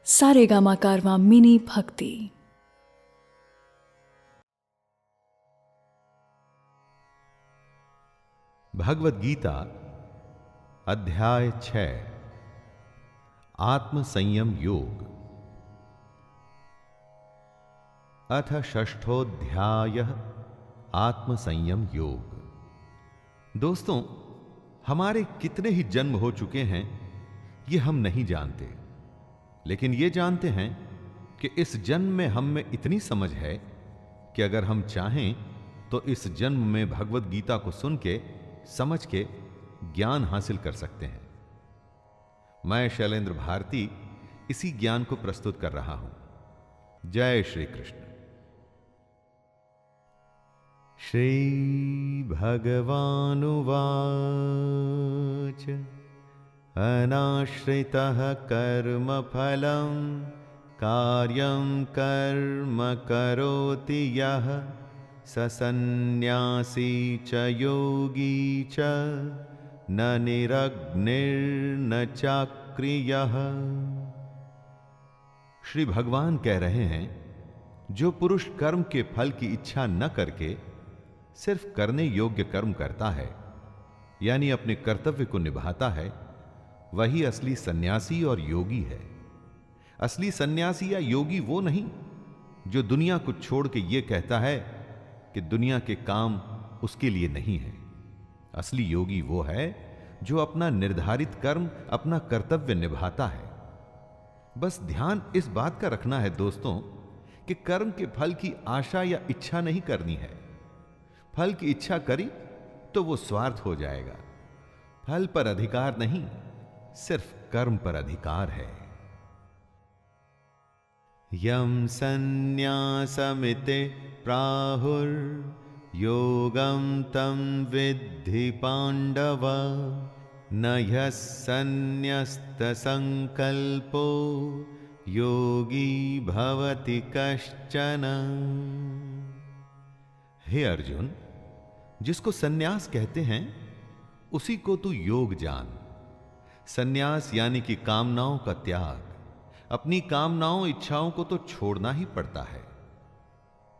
सारेगामा कारवां mini भक्ति। भगवत गीता अध्याय 6 आत्म संयम योग। अथ षष्ठोध्यायः आत्म संयम योग। दोस्तों, हमारे कितने ही जन्म हो चुके हैं ये हम नहीं जानते, लेकिन ये जानते हैं कि इस जन्म में हम में इतनी समझ है कि अगर हम चाहें तो इस जन्म में भगवत गीता को सुन के समझ के ज्ञान हासिल कर सकते हैं। मैं शैलेंद्र भारती इसी ज्ञान को प्रस्तुत कर रहा हूं। जय श्री कृष्ण। श्री भगवानुवाच अनाश्रितः कर्मफलं कार्यं कर्म करोति यः स सन्न्यासी च योगी च न निरग्निर्न चाक्रियः। श्री भगवान कह रहे हैं, जो पुरुष कर्म के फल की इच्छा न करके सिर्फ करने योग्य कर्म करता है, यानी अपने कर्तव्य को निभाता है, वही असली सन्यासी और योगी है। असली सन्यासी या योगी वो नहीं जो दुनिया को छोड़ के ये कहता है कि दुनिया के काम उसके लिए नहीं है। असली योगी वो है जो अपना निर्धारित कर्म, अपना कर्तव्य निभाता है। बस ध्यान इस बात का रखना है दोस्तों कि कर्म के फल की आशा या इच्छा नहीं करनी है। फल की इच्छा करी तो वो स्वार्थ हो जाएगा। फल पर अधिकार नहीं, सिर्फ कर्म पर अधिकार है। यम सन्न्यासमिते प्राहुर्योगं तं विद्धि पांडव न ह्यः सन्न्यस्तसंकल्पो योगी भवति कश्चन। हे अर्जुन, जिसको सन्यास कहते हैं उसी को तू योग जान। सन्यास यानी कि कामनाओं का त्याग। अपनी कामनाओं, इच्छाओं को तो छोड़ना ही पड़ता है,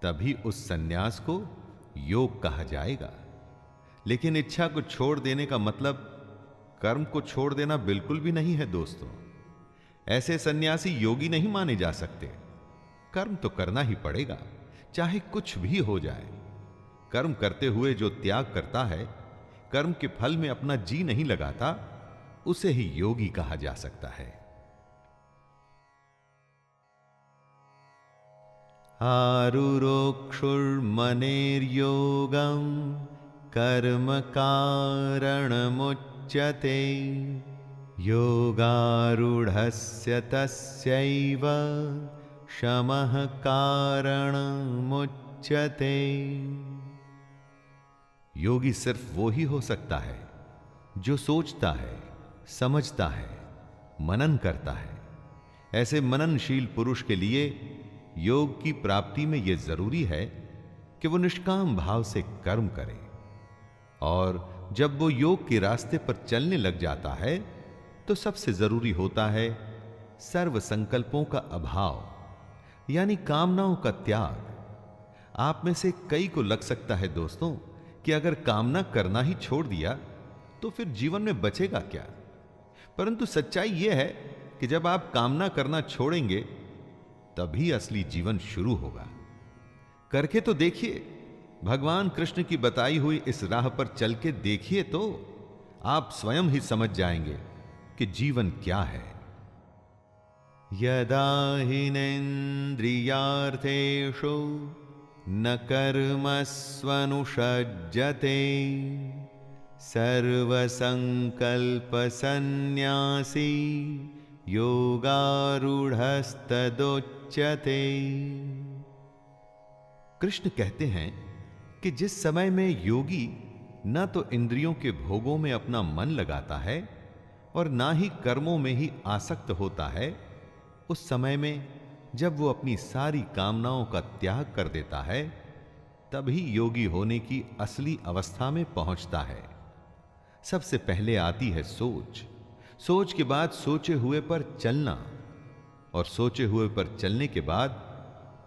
तभी उस सन्यास को योग कहा जाएगा। लेकिन इच्छा को छोड़ देने का मतलब कर्म को छोड़ देना बिल्कुल भी नहीं है दोस्तों। ऐसे सन्यासी योगी नहीं माने जा सकते। कर्म तो करना ही पड़ेगा, चाहे कुछ भी हो जाए। कर्म करते हुए जो त्याग करता है, कर्म के फल में अपना जी नहीं लगाता, उसे ही योगी कहा जा सकता है। आरुरोक्षुर्मनेर्योगं कर्म कारणमुच्यते योगारूढ़स्य तस्यैव शमः कारणमुच्यते। योगी सिर्फ वो ही हो सकता है जो सोचता है, समझता है, मनन करता है। ऐसे मननशील पुरुष के लिए योग की प्राप्ति में यह जरूरी है कि वो निष्काम भाव से कर्म करे। और जब वो योग के रास्ते पर चलने लग जाता है तो सबसे जरूरी होता है सर्व संकल्पों का अभाव, यानी कामनाओं का त्याग। आप में से कई को लग सकता है दोस्तों कि अगर कामना करना ही छोड़ दिया तो फिर जीवन में बचेगा क्या। परंतु सच्चाई यह है कि जब आप कामना करना छोड़ेंगे तभी असली जीवन शुरू होगा। करके तो देखिए, भगवान कृष्ण की बताई हुई इस राह पर चल के देखिए तो आप स्वयं ही समझ जाएंगे कि जीवन क्या है। यदा हिनेन्द्रियार्थेषु न कर्मस्वनुषज्जते सर्वसंकल्पसन्न्यासी योगारूढ़स्तदोच्यते। कृष्ण कहते हैं कि जिस समय में योगी न तो इंद्रियों के भोगों में अपना मन लगाता है और ना ही कर्मों में ही आसक्त होता है, उस समय में जब वो अपनी सारी कामनाओं का त्याग कर देता है, तभी योगी होने की असली अवस्था में पहुंचता है। सबसे पहले आती है सोच, सोच के बाद सोचे हुए पर चलना, और सोचे हुए पर चलने के बाद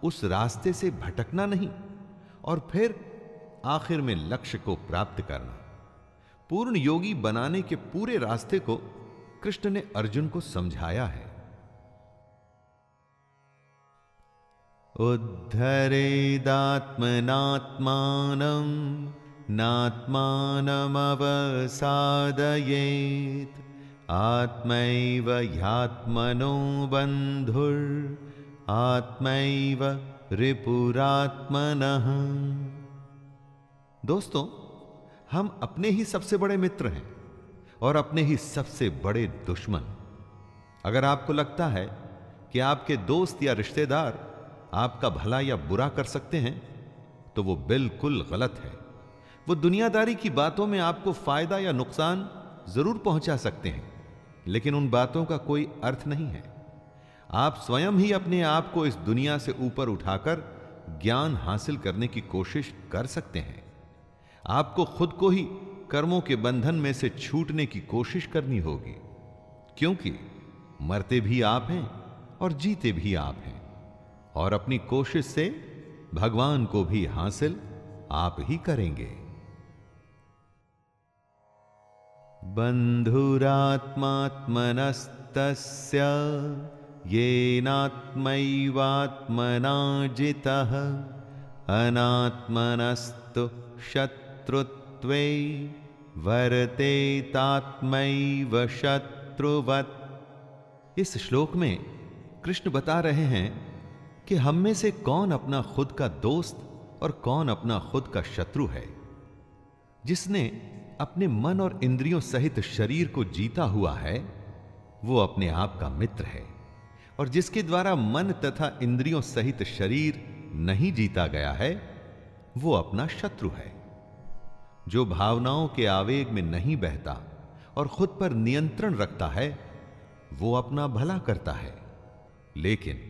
उस रास्ते से भटकना नहीं और फिर आखिर में लक्ष्य को प्राप्त करना। पूर्ण योगी बनाने के पूरे रास्ते को कृष्ण ने अर्जुन को समझाया है। उद्धरेदात्मनात्मानं नात्मानमवसादयेत् आत्मैव ह्यात्मनो बन्धुर् आत्मैव रिपुरात्मनः। दोस्तों, हम अपने ही सबसे बड़े मित्र हैं और अपने ही सबसे बड़े दुश्मन। अगर आपको लगता है कि आपके दोस्त या रिश्तेदार आपका भला या बुरा कर सकते हैं तो वो बिल्कुल गलत है। वो दुनियादारी की बातों में आपको फायदा या नुकसान जरूर पहुंचा सकते हैं, लेकिन उन बातों का कोई अर्थ नहीं है। आप स्वयं ही अपने आप को इस दुनिया से ऊपर उठाकर ज्ञान हासिल करने की कोशिश कर सकते हैं। आपको खुद को ही कर्मों के बंधन में से छूटने की कोशिश करनी होगी, क्योंकि मरते भी आप हैं और जीते भी आप हैं, और अपनी कोशिश से भगवान को भी हासिल आप ही करेंगे। बंधुरात्मात्मनस्तस्य येनात्मैवात्मना जितः अनात्मनस्तु शत्रुत्वे वर्तेतात्मैव शत्रुवत्। इस श्लोक में कृष्ण बता रहे हैं कि हम में से कौन अपना खुद का दोस्त और कौन अपना खुद का शत्रु है। जिसने अपने मन और इंद्रियों सहित शरीर को जीता हुआ है वो अपने आप का मित्र है, और जिसके द्वारा मन तथा इंद्रियों सहित शरीर नहीं जीता गया है वो अपना शत्रु है। जो भावनाओं के आवेग में नहीं बहता और खुद पर नियंत्रण रखता है वो अपना भला करता है, लेकिन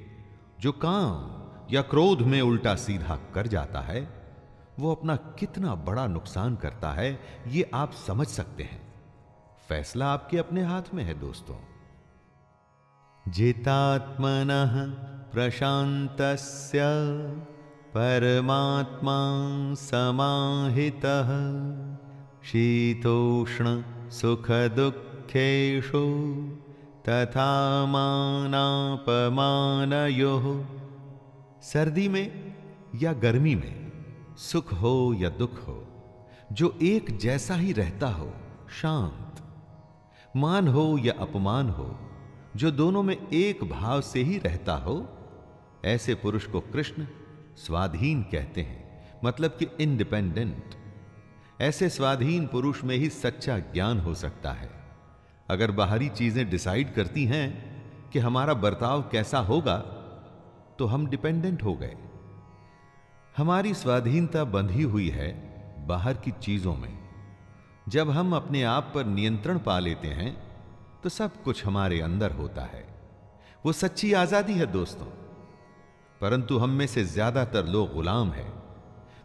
जो काम या क्रोध में उल्टा सीधा कर जाता है वो अपना कितना बड़ा नुकसान करता है ये आप समझ सकते हैं। फैसला आपके अपने हाथ में है दोस्तों। जितात्मनः प्रशांतस्य परमात्मा समाहितः शीतोष्ण सुख दुःखेषु तथा मानापमानयोः। सर्दी में या गर्मी में, सुख हो या दुख हो, जो एक जैसा ही रहता हो, शांत, मान हो या अपमान हो, जो दोनों में एक भाव से ही रहता हो, ऐसे पुरुष को कृष्ण स्वाधीन कहते हैं, मतलब कि इंडिपेंडेंट। ऐसे स्वाधीन पुरुष में ही सच्चा ज्ञान हो सकता है। अगर बाहरी चीजें डिसाइड करती हैं कि हमारा बर्ताव कैसा होगा तो हम डिपेंडेंट हो गए। हमारी स्वाधीनता बंधी हुई है बाहर की चीजों में। जब हम अपने आप पर नियंत्रण पा लेते हैं तो सब कुछ हमारे अंदर होता है। वो सच्ची आजादी है दोस्तों। परंतु हम में से ज्यादातर लोग गुलाम हैं।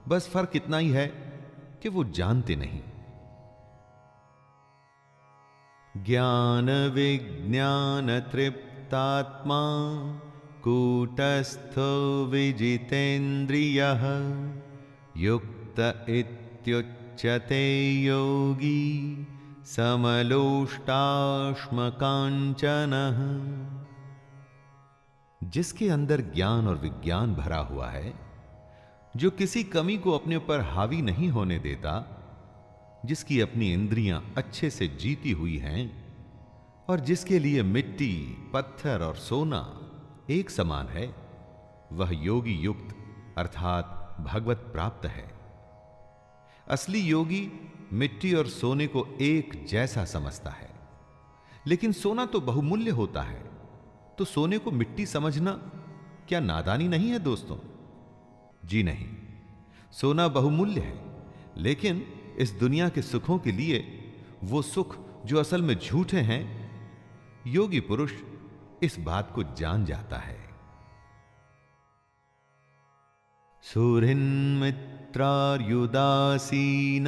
बस फर्क इतना ही है कि वो जानते नहीं। ज्ञान विज्ञान तृप्तात्मा कूटस्थो विजितेन्द्रियः युक्त इत्युच्यते योगी समलोष्टाश्मकाञ्चनः। जिसके अंदर ज्ञान और विज्ञान भरा हुआ है, जो किसी कमी को अपने पर हावी नहीं होने देता, जिसकी अपनी इंद्रियां अच्छे से जीती हुई हैं और जिसके लिए मिट्टी, पत्थर और सोना एक समान है, वह योगी युक्त अर्थात भगवत प्राप्त है। असली योगी मिट्टी और सोने को एक जैसा समझता है। लेकिन सोना तो बहुमूल्य होता है, तो सोने को मिट्टी समझना क्या नादानी नहीं है दोस्तों? जी नहीं, सोना बहुमूल्य है, लेकिन इस दुनिया के सुखों के लिए वो सुख जो असल में झूठे हैं, योगी पुरुष इस बात को जान जाता है। सुहृन्मित्रार्युदासीन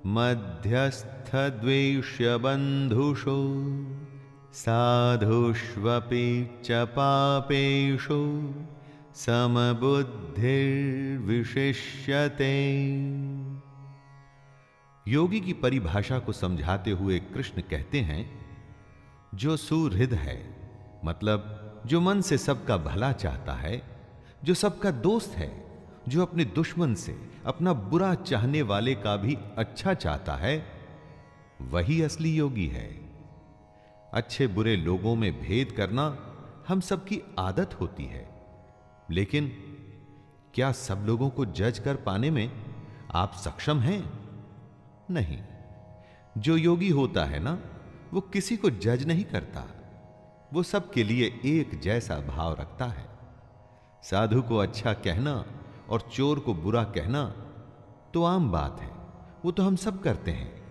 मध्यस्थ द्वेष्य बंधुषो साधुष्वपि च पापेषु समबुद्धिर्विशिष्यते। योगी की परिभाषा को समझाते हुए कृष्ण कहते हैं, जो सुहृद है, मतलब जो मन से सबका भला चाहता है, जो सबका दोस्त है, जो अपने दुश्मन से, अपना बुरा चाहने वाले का भी अच्छा चाहता है, वही असली योगी है। अच्छे बुरे लोगों में भेद करना हम सबकी आदत होती है, लेकिन क्या सब लोगों को जज कर पाने में आप सक्षम हैं? नहीं। जो योगी होता है ना, वो किसी को जज नहीं करता, वो सबके लिए एक जैसा भाव रखता है। साधु को अच्छा कहना और चोर को बुरा कहना तो आम बात है, वो तो हम सब करते हैं,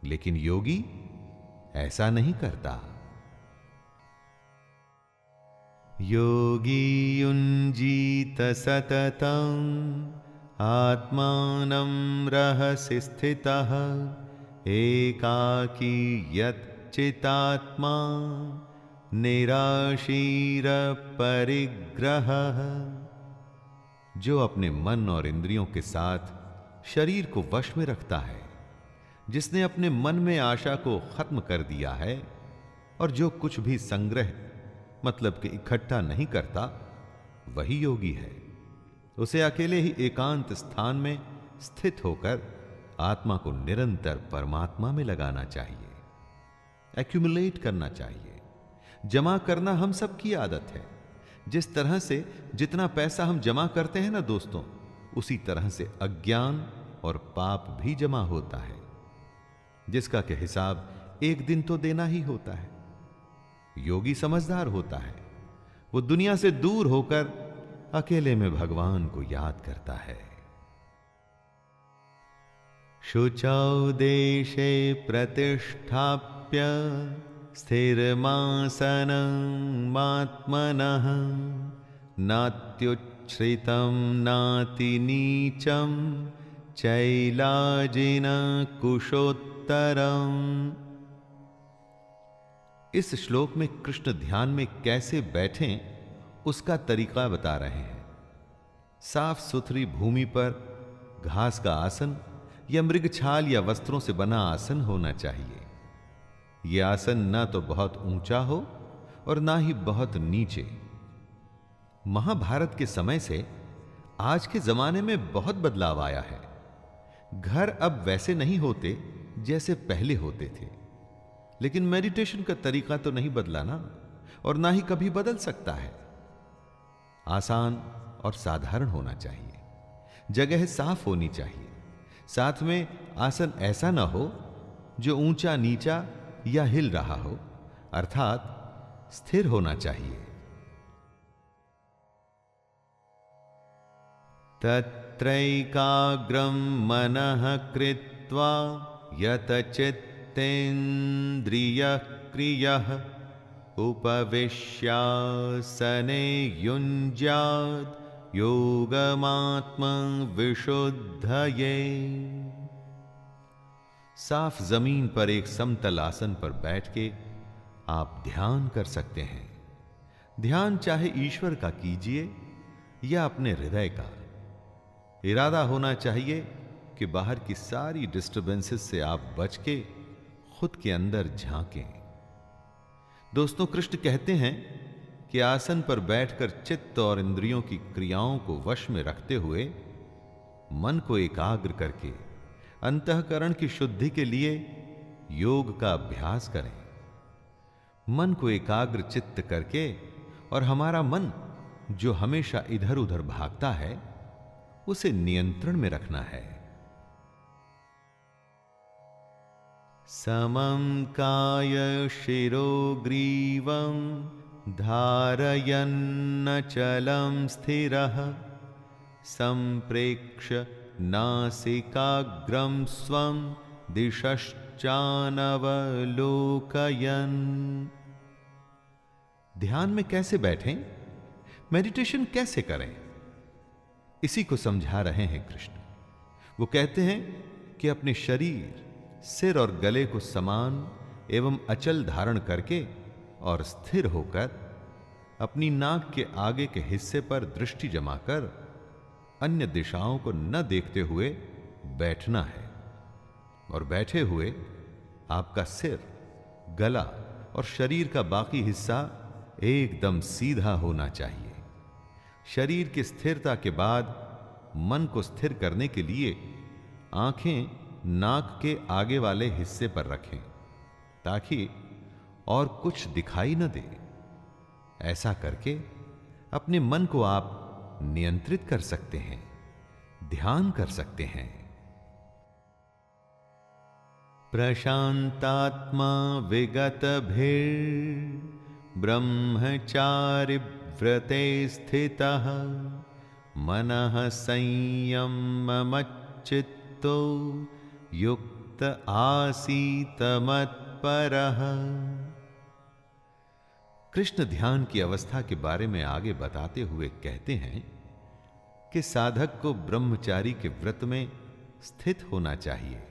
लेकिन योगी ऐसा नहीं करता। योगी युञ्जीत सततं आत्मानं रहसि स्थितः एकाकी यच्चितात्मा निराशीर परिग्रहः। जो अपने मन और इंद्रियों के साथ शरीर को वश में रखता है, जिसने अपने मन में आशा को खत्म कर दिया है और जो कुछ भी संग्रह मतलब कि इकट्ठा नहीं करता, वही योगी है। उसे अकेले ही एकांत स्थान में स्थित होकर आत्मा को निरंतर परमात्मा में लगाना चाहिए, एक्यूमुलेट करना चाहिए। जमा करना हम सबकी आदत है। जिस तरह से जितना पैसा हम जमा करते हैं ना दोस्तों, उसी तरह से अज्ञान और पाप भी जमा होता है, जिसका के हिसाब एक दिन तो देना ही होता है। योगी समझदार होता है, वो दुनिया से दूर होकर अकेले में भगवान को याद करता है। शुचौ देशे प्रतिष्ठाप्य स्थिरमासनमात्मनः नात्युच्छ्रितं नातिनीचं चैलाजिन कुशोत्तरम्। इस श्लोक में कृष्ण ध्यान में कैसे बैठें उसका तरीका बता रहे हैं। साफ सुथरी भूमि पर घास का आसन या मृगछाल या वस्त्रों से बना आसन होना चाहिए। यह आसन ना तो बहुत ऊंचा हो और ना ही बहुत नीचे। महाभारत के समय से आज के जमाने में बहुत बदलाव आया है। घर अब वैसे नहीं होते जैसे पहले होते थे, लेकिन मेडिटेशन का तरीका तो नहीं बदला ना, और ना ही कभी बदल सकता है। आसान और साधारण होना चाहिए, जगह साफ होनी चाहिए, साथ में आसन ऐसा ना हो जो ऊंचा नीचा या हिल रहा हो, अर्थात स्थिर होना चाहिए। तत्रैकाग्रं मनः कृत्वा यतचित्तेन्द्रियक्रियः उपविश्यासने युञ्ज्यात् योगमात्मविशुद्धये। साफ जमीन पर एक समतल आसन पर बैठ के आप ध्यान कर सकते हैं। ध्यान चाहे ईश्वर का कीजिए या अपने हृदय का। इरादा होना चाहिए कि बाहर की सारी डिस्टर्बेंसेस से आप बच के खुद के अंदर झांकें। दोस्तों, कृष्ण कहते हैं कि आसन पर बैठकर चित्त और इंद्रियों की क्रियाओं को वश में रखते हुए मन को एकाग्र करके अंतःकरण की शुद्धि के लिए योग का अभ्यास करें। मन को एकाग्र चित्त करके और हमारा मन जो हमेशा इधर उधर भागता है उसे नियंत्रण में रखना है। समं काय शिरो ग्रीवं धारयन्नचलं स्थिरः संप्रेक्ष्य नासिकाग्रं स्वं दिशश्चानवलोकयन्। ध्यान में कैसे बैठें, मेडिटेशन कैसे करें, इसी को समझा रहे हैं कृष्ण। वो कहते हैं कि अपने शरीर, सिर और गले को समान एवं अचल धारण करके और स्थिर होकर अपनी नाक के आगे के हिस्से पर दृष्टि जमाकर अन्य दिशाओं को न देखते हुए बैठना है। और बैठे हुए आपका सिर, गला और शरीर का बाकी हिस्सा एकदम सीधा होना चाहिए। शरीर की स्थिरता के बाद मन को स्थिर करने के लिए आंखें नाक के आगे वाले हिस्से पर रखें ताकि और कुछ दिखाई न दे। ऐसा करके अपने मन को आप नियंत्रित कर सकते हैं, ध्यान कर सकते हैं। प्रशांतात्मा विगत भीर ब्रह्मचारि व्रते स्थितः मनः संयममच्चित्तो युक्त आसीत मत्परः। कृष्ण ध्यान की अवस्था के बारे में आगे बताते हुए कहते हैं कि साधक को ब्रह्मचारी के व्रत में स्थित होना चाहिए।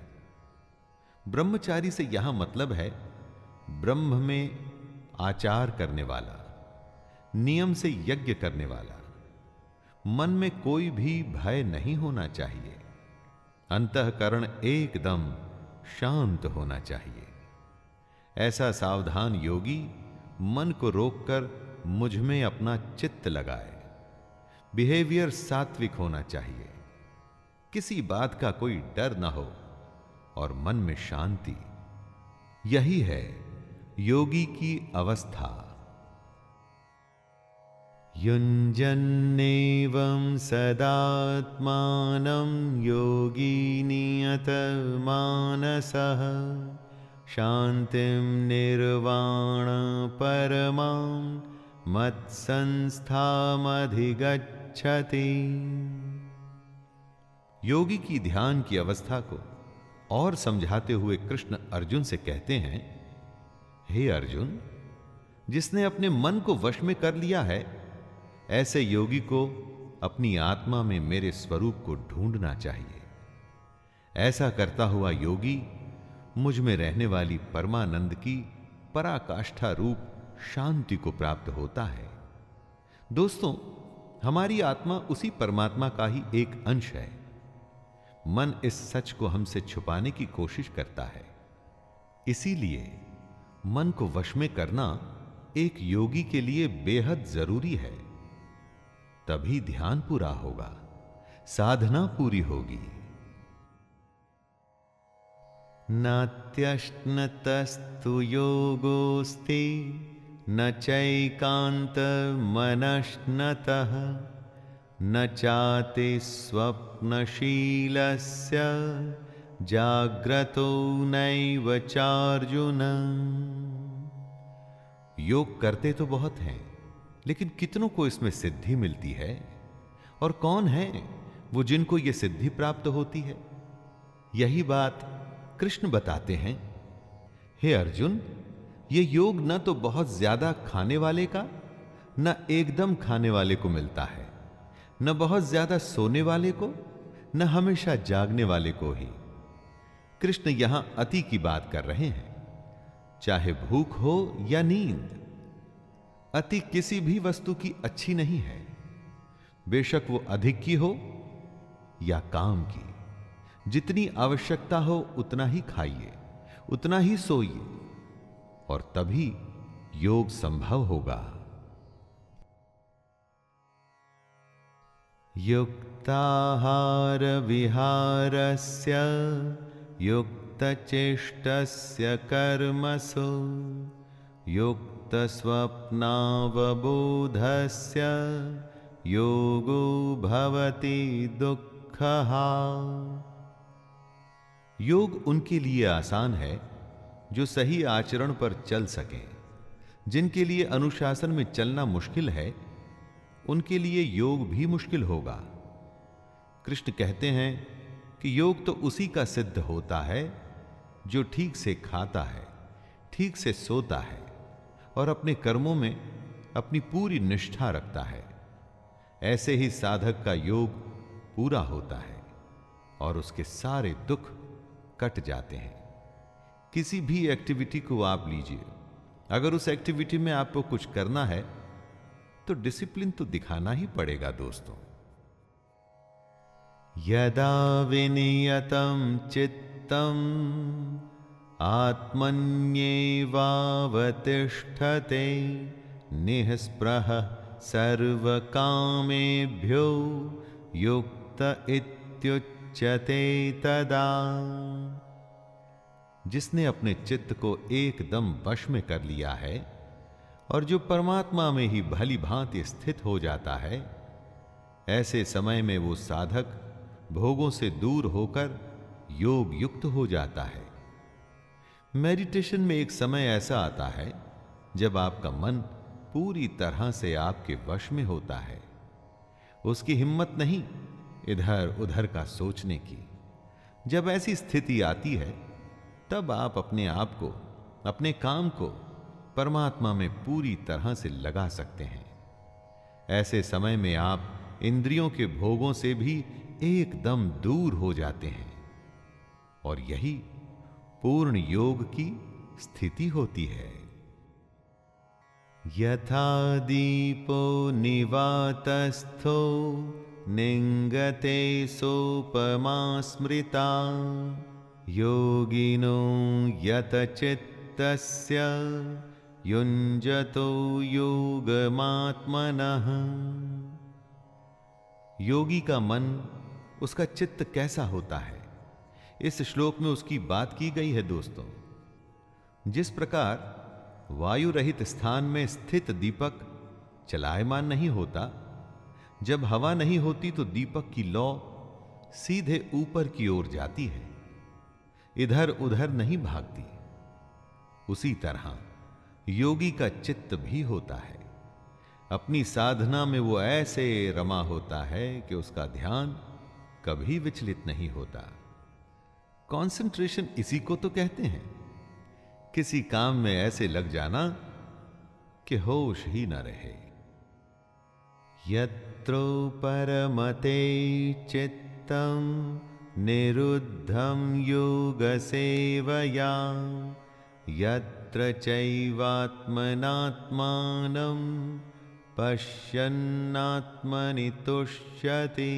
ब्रह्मचारी से यहां मतलब है ब्रह्म में आचार करने वाला, नियम से यज्ञ करने वाला। मन में कोई भी भय नहीं होना चाहिए, अंतःकरण एकदम शांत होना चाहिए। ऐसा सावधान योगी मन को रोककर मुझ में अपना चित्त लगाए। बिहेवियर सात्विक होना चाहिए, किसी बात का कोई डर ना हो और मन में शांति। यही है योगी की अवस्था। युञ्जन्नेवं सदात्मानं योगी नियतमानसः शान्तिं निर्वाण परमां मत्संस्थामधिगच्छति। योगी की ध्यान की अवस्था को और समझाते हुए कृष्ण अर्जुन से कहते हैं, हे अर्जुन, जिसने अपने मन को वश में कर लिया है, ऐसे योगी को अपनी आत्मा में मेरे स्वरूप को ढूंढना चाहिए। ऐसा करता हुआ योगी मुझ में रहने वाली परमानंद की पराकाष्ठा रूप शांति को प्राप्त होता है। दोस्तों, हमारी आत्मा उसी परमात्मा का ही एक अंश है। मन इस सच को हमसे छुपाने की कोशिश करता है। इसीलिए मन को वश में करना एक योगी के लिए बेहद जरूरी है। तभी ध्यान पूरा होगा, साधना पूरी होगी। नात्यश्नतस्तु योगोस्ति न चैकान्तमनश्नतः न चाति स्वप्नशीलस्य जाग्रतो नैव चार्जुन। योग करते तो बहुत हैं, लेकिन कितनों को इसमें सिद्धि मिलती है? और कौन है वो जिनको ये सिद्धि प्राप्त होती है? यही बात कृष्ण बताते हैं। हे अर्जुन, ये योग न तो बहुत ज्यादा खाने वाले का, न एकदम खाने वाले को मिलता है, न बहुत ज्यादा सोने वाले को, न हमेशा जागने वाले को ही। कृष्ण यहां अति की बात कर रहे हैं, चाहे भूख हो या नींद। अति किसी भी वस्तु की अच्छी नहीं है, बेशक वो अधिक की हो या काम की। जितनी आवश्यकता हो उतना ही खाइए, उतना ही सोइए, और तभी योग संभव होगा। युक्ताहार विहारस्य युक्तचेष्टस्य कर्मसु युक्तस्वप्नावबोधस्य योगो भवति दुःखः। योग उनके लिए आसान है जो सही आचरण पर चल सकें। जिनके लिए अनुशासन में चलना मुश्किल है, उनके लिए योग भी मुश्किल होगा। कृष्ण कहते हैं कि योग तो उसी का सिद्ध होता है जो ठीक से खाता है, ठीक से सोता है और अपने कर्मों में अपनी पूरी निष्ठा रखता है। ऐसे ही साधक का योग पूरा होता है और उसके सारे दुख कट जाते हैं। किसी भी एक्टिविटी को आप लीजिए, अगर उस एक्टिविटी में आपको कुछ करना है तो डिसिप्लिन तो दिखाना ही पड़ेगा दोस्तों। यदा विनियतं चित्तम आत्मन्येवावतिष्ठते निःस्पृह सर्वकामेभ्यो युक्त इत्युच्यते तदा। जिसने अपने चित्त को एकदम वश में कर लिया है और जो परमात्मा में ही भली भांति स्थित हो जाता है, ऐसे समय में वो साधक भोगों से दूर होकर योग युक्त हो जाता है। मेडिटेशन में एक समय ऐसा आता है जब आपका मन पूरी तरह से आपके वश में होता है। उसकी हिम्मत नहीं इधर उधर का सोचने की। जब ऐसी स्थिति आती है तब आप अपने आप को, अपने काम को परमात्मा में पूरी तरह से लगा सकते हैं। ऐसे समय में आप इंद्रियों के भोगों से भी एकदम दूर हो जाते हैं और यही पूर्ण योग की स्थिति होती है। यथा दीपो निवातस्थो निंगते सोपमा स्मृता योगिनो यतचित्तस्य युञ्जतो योगमात्मनः। योगी का मन, उसका चित्त कैसा होता है, इस श्लोक में उसकी बात की गई है दोस्तों। जिस प्रकार वायु रहित स्थान में स्थित दीपक चलायमान नहीं होता, जब हवा नहीं होती तो दीपक की लौ सीधे ऊपर की ओर जाती है, इधर उधर नहीं भागती। उसी तरह योगी का चित्त भी होता है। अपनी साधना में वो ऐसे रमा होता है कि उसका ध्यान कभी विचलित नहीं होता। कंसंट्रेशन इसी को तो कहते हैं, किसी काम में ऐसे लग जाना कि होश ही न रहे। यत्रो परमते चित्तम निरुद्धं योग सेवया यत्र चैवात्मनात्मानं पश्यन्नात्मनि तुष्यति।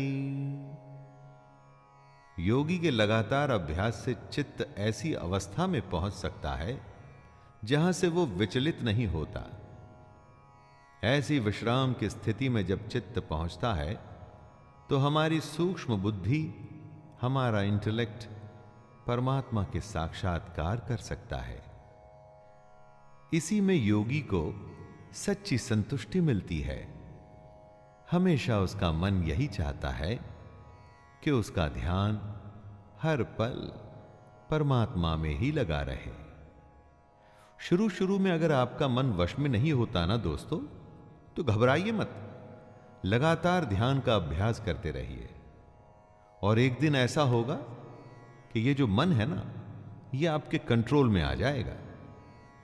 योगी के लगातार अभ्यास से चित्त ऐसी अवस्था में पहुंच सकता है जहां से वो विचलित नहीं होता। ऐसी विश्राम की स्थिति में जब चित्त पहुंचता है तो हमारी सूक्ष्म बुद्धि, हमारा इंटेलेक्ट परमात्मा के साक्षात्कार कर सकता है। इसी में योगी को सच्ची संतुष्टि मिलती है। हमेशा उसका मन यही चाहता है कि उसका ध्यान हर पल परमात्मा में ही लगा रहे। शुरू शुरू में अगर आपका मन वश में नहीं होता ना दोस्तों, तो घबराइए मत, लगातार ध्यान का अभ्यास करते रहिए और एक दिन ऐसा होगा कि ये जो मन है ना, ये आपके कंट्रोल में आ जाएगा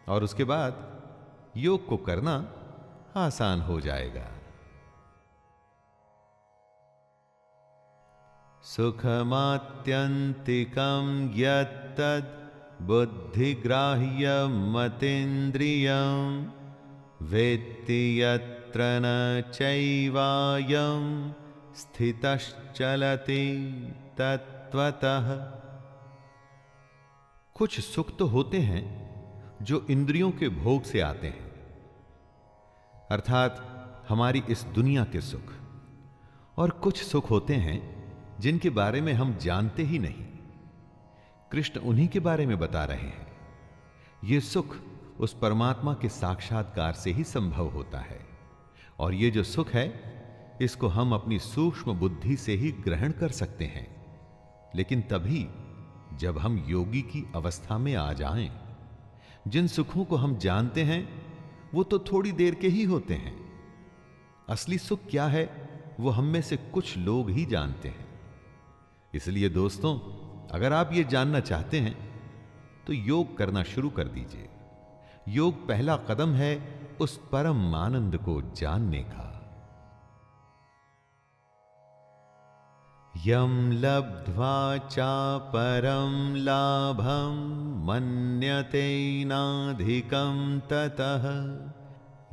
और उसके बाद योग को करना आसान हो जाएगा। सुखमात्यंतिकं यत्तद् बुद्धिग्राह्यमतीन्द्रियं वेत्ति यत्र न चैवायं स्थितश्चलति तत्त्वतः। कुछ सुख तो होते हैं जो इंद्रियों के भोग से आते हैं, अर्थात हमारी इस दुनिया के सुख, और कुछ सुख होते हैं जिनके बारे में हम जानते ही नहीं। कृष्ण उन्हीं के बारे में बता रहे हैं। यह सुख उस परमात्मा के साक्षात्कार से ही संभव होता है और ये जो सुख है इसको हम अपनी सूक्ष्म बुद्धि से ही ग्रहण कर सकते हैं, लेकिन तभी जब हम योगी की अवस्था में आ जाएं। जिन सुखों को हम जानते हैं वो तो थोड़ी देर के ही होते हैं। असली सुख क्या है वो हम में से कुछ लोग ही जानते हैं। इसलिए दोस्तों, अगर आप ये जानना चाहते हैं तो योग करना शुरू कर दीजिए। योग पहला कदम है उस परम आनंद को जानने का। यं लब्ध्वा चापरं लाभं मन्यते नाधिकं ततः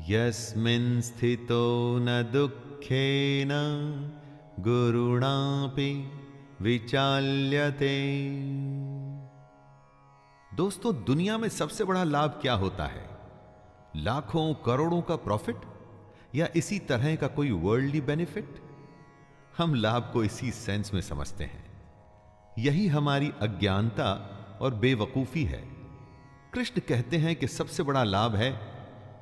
यस्मिन् स्थितो न दुःखेन गुरुणापि विचाल्यते। दोस्तों, दुनिया में सबसे बड़ा लाभ क्या होता है? लाखों करोड़ों का प्रॉफिट या इसी तरह का कोई वर्ल्डली बेनिफिट? हम लाभ को इसी सेंस में समझते हैं। यही हमारी अज्ञानता और बेवकूफी है। कृष्ण कहते हैं कि सबसे बड़ा लाभ है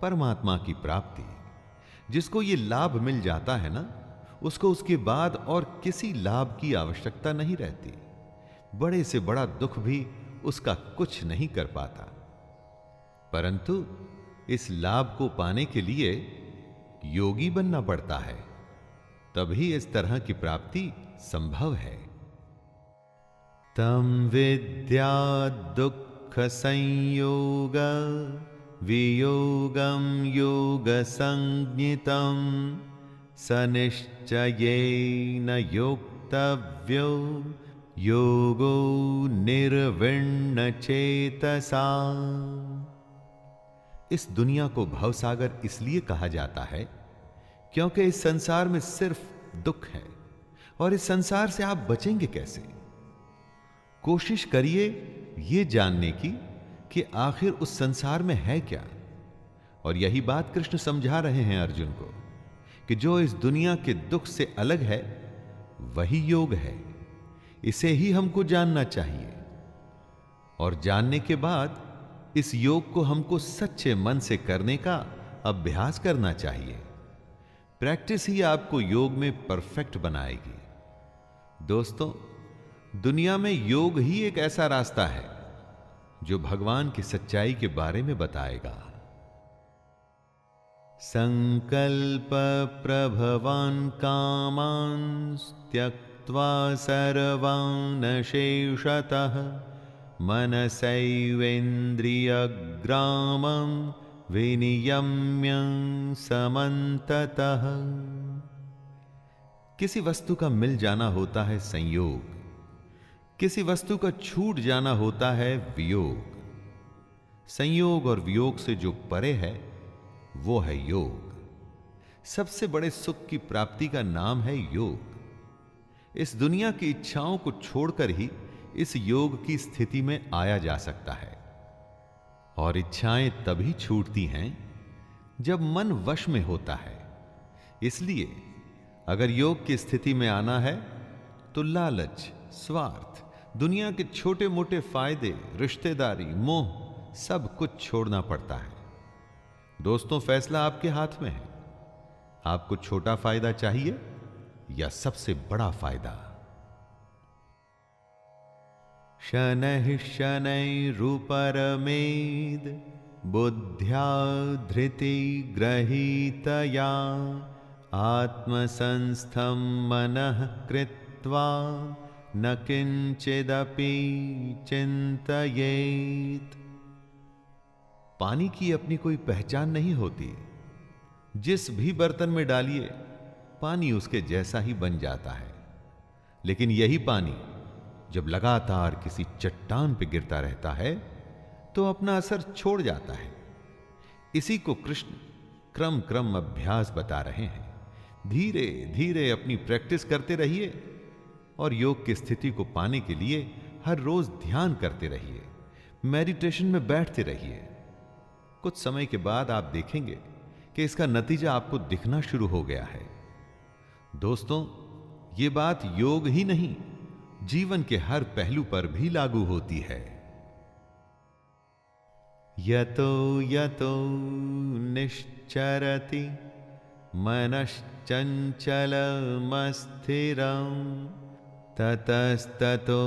परमात्मा की प्राप्ति। जिसको ये लाभ मिल जाता है ना, उसको उसके बाद और किसी लाभ की आवश्यकता नहीं रहती। बड़े से बड़ा दुख भी उसका कुछ नहीं कर पाता। परंतु इस लाभ को पाने के लिए योगी बनना पड़ता है, तभी इस तरह की प्राप्ति संभव है। तम विद्या दुख संयोग वियोगम योग संज्ञितम सनिश्चयेन योक्तव्यो योगो निर्विण्ण चेतसा। इस दुनिया को भवसागर इसलिए कहा जाता है क्योंकि इस संसार में सिर्फ दुख है, और इस संसार से आप बचेंगे कैसे? कोशिश करिए ये जानने की कि आखिर उस संसार में है क्या। और यही बात कृष्ण समझा रहे हैं अर्जुन को कि जो इस दुनिया के दुख से अलग है वही योग है। इसे ही हमको जानना चाहिए, और जानने के बाद इस योग को हमको सच्चे मन से करने का अभ्यास करना चाहिए। प्रैक्टिस ही आपको योग में परफेक्ट बनाएगी। दोस्तों, दुनिया में योग ही एक ऐसा रास्ता है जो भगवान की सच्चाई के बारे में बताएगा। संकल्प प्रभवान कामान् त्यक्त्वा सर्वान् शेषतः मनसैवेन्द्रियग्रामं विनियम्य समन्ततः। किसी वस्तु का मिल जाना होता है संयोग, किसी वस्तु का छूट जाना होता है वियोग। संयोग और वियोग से जो परे है वो है योग। सबसे बड़े सुख की प्राप्ति का नाम है योग। इस दुनिया की इच्छाओं को छोड़कर ही इस योग की स्थिति में आया जा सकता है। और इच्छाएं तभी छूटती हैं जब मन वश में होता है। इसलिए अगर योग की स्थिति में आना है तो लालच, स्वार्थ, दुनिया के छोटे मोटे फायदे, रिश्तेदारी, मोह सब कुछ छोड़ना पड़ता है। दोस्तों, फैसला आपके हाथ में है। आपको छोटा फायदा चाहिए या सबसे बड़ा फायदा? शनैः शनैरुपरमेद बुद्ध्या धृति ग्रहीतया आत्मसंस्थं मनः कृत्वा न किंचिदपि चिंतयेत। पानी की अपनी कोई पहचान नहीं होती। जिस भी बर्तन में डालिए पानी उसके जैसा ही बन जाता है। लेकिन यही पानी जब लगातार किसी चट्टान पर गिरता रहता है तो अपना असर छोड़ जाता है। इसी को कृष्ण क्रम क्रम अभ्यास बता रहे हैं। धीरे धीरे अपनी प्रैक्टिस करते रहिए और योग की स्थिति को पाने के लिए हर रोज ध्यान करते रहिए, मेडिटेशन में बैठते रहिए। कुछ समय के बाद आप देखेंगे कि इसका नतीजा आपको दिखना शुरू हो गया है। दोस्तों, ये बात योग ही नहीं, जीवन के हर पहलू पर भी लागू होती है। यतो यतो निश्चरति मनश्चंचलमस्थिरं ततस्ततो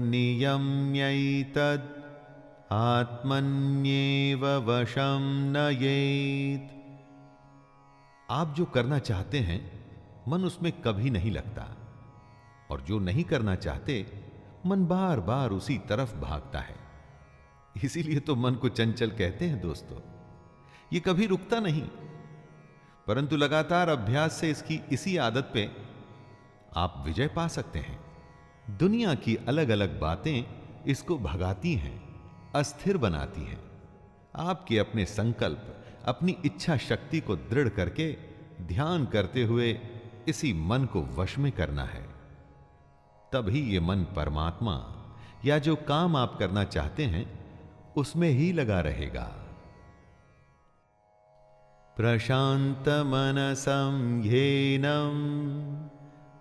नियम्यैतद् आत्मन्येव वशं नयेत्। आप जो करना चाहते हैं मन उसमें कभी नहीं लगता, और जो नहीं करना चाहते मन बार बार उसी तरफ भागता है। इसीलिए तो मन को चंचल कहते हैं। दोस्तों, ये कभी रुकता नहीं, परंतु लगातार अभ्यास से इसकी इसी आदत पे आप विजय पा सकते हैं। दुनिया की अलग अलग बातें इसको भगाती हैं, अस्थिर बनाती हैं। आपके अपने संकल्प, अपनी इच्छा शक्ति को दृढ़ करके ध्यान करते हुए इसी मन को वश में करना है। तभी ये मन परमात्मा या जो काम आप करना चाहते हैं उसमें ही लगा रहेगा। प्रशांत मनसं ह्येनं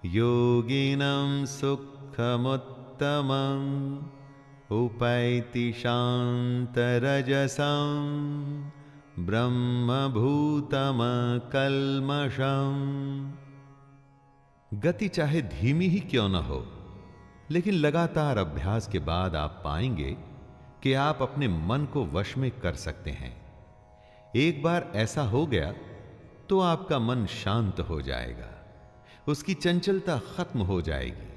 योगिनं सुखमुत्तमं उपैति शांतरजसं ब्रह्मभूतमकल्मषम्। गति चाहे धीमी ही क्यों न हो, लेकिन लगातार अभ्यास के बाद आप पाएंगे कि आप अपने मन को वश में कर सकते हैं। एक बार ऐसा हो गया तो आपका मन शांत हो जाएगा, उसकी चंचलता खत्म हो जाएगी।